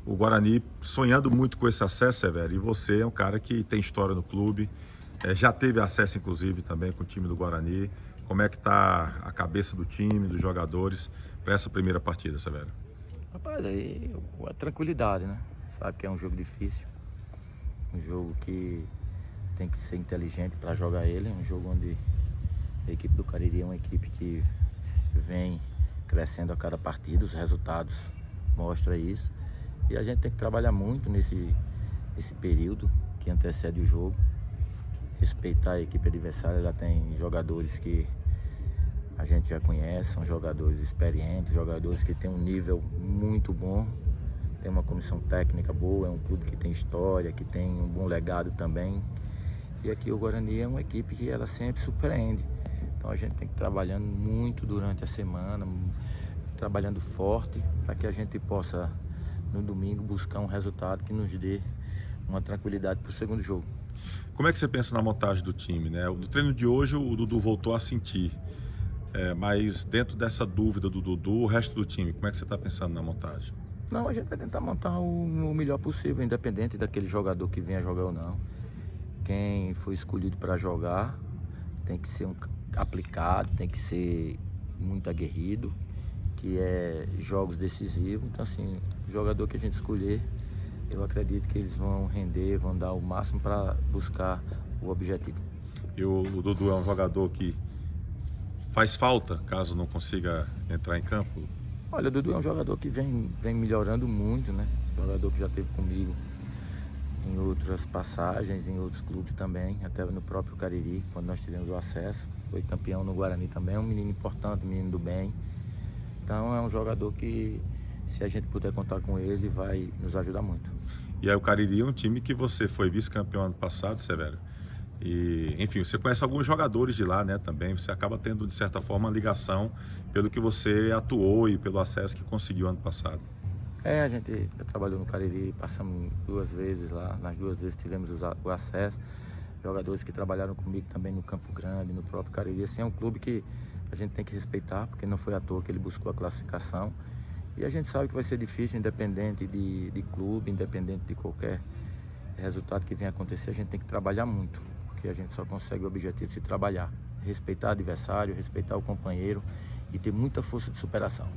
O Guarani sonhando muito com esse acesso, Severo, e você é um cara que tem história no clube, já teve acesso inclusive também com o time do Guarani. Como é que tá a cabeça do time, dos jogadores para essa primeira partida, Severo? Rapaz, aí a tranquilidade, né? Sabe que é um jogo difícil, um jogo que tem que ser inteligente para jogar ele, um jogo onde a equipe do Cariri é uma equipe que vem crescendo a cada partida, os resultados mostram isso. E a gente tem que trabalhar muito nesse período que antecede o jogo, respeitar a equipe adversária. Ela tem jogadores que a gente já conhece, são jogadores experientes, jogadores que têm um nível muito bom, tem uma comissão técnica boa, é um clube que tem história, que tem um bom legado também. E aqui o Guarani é uma equipe que ela sempre surpreende. Então a gente tem que ir trabalhando muito durante a semana, trabalhando forte, para que a gente possa, no domingo, buscar um resultado que nos dê uma tranquilidade para o segundo jogo. Como é que você pensa na montagem do time, né? No treino de hoje o Dudu voltou a sentir, mas dentro dessa dúvida do Dudu, o resto do time, como é que você está pensando na montagem? Não, a gente vai tentar montar o melhor possível, independente daquele jogador que venha jogar ou não. Quem foi escolhido para jogar tem que ser aplicado, tem que ser muito aguerrido, que é jogos decisivos. Então, assim, o jogador que a gente escolher, eu acredito que eles vão render, vão dar o máximo para buscar o objetivo. E o Dudu é um jogador que faz falta caso não consiga entrar em campo? Olha, o Dudu é um jogador que vem melhorando muito, né? Jogador que já esteve comigo em outras passagens, em outros clubes também, até no próprio Cariri, quando nós tivemos o acesso. Foi campeão no Guarani também, é um menino importante, um menino do bem. Então é um jogador que, se a gente puder contar com ele, vai nos ajudar muito. E aí o Cariri é um time que você foi vice-campeão ano passado, Severo. E, enfim, você conhece alguns jogadores de lá, né, também. Você acaba tendo, de certa forma, uma ligação pelo que você atuou e pelo acesso que conseguiu ano passado. A gente já trabalhou no Cariri, passamos 2 vezes lá, nas 2 vezes tivemos o acesso. Jogadores que trabalharam comigo também no Campo Grande, no próprio Cariri. Assim, é um clube que a gente tem que respeitar, porque não foi à toa que ele buscou a classificação. E a gente sabe que vai ser difícil, independente de clube, independente de qualquer resultado que venha acontecer, a gente tem que trabalhar muito, porque a gente só consegue o objetivo se trabalhar. Respeitar o adversário, respeitar o companheiro e ter muita força de superação.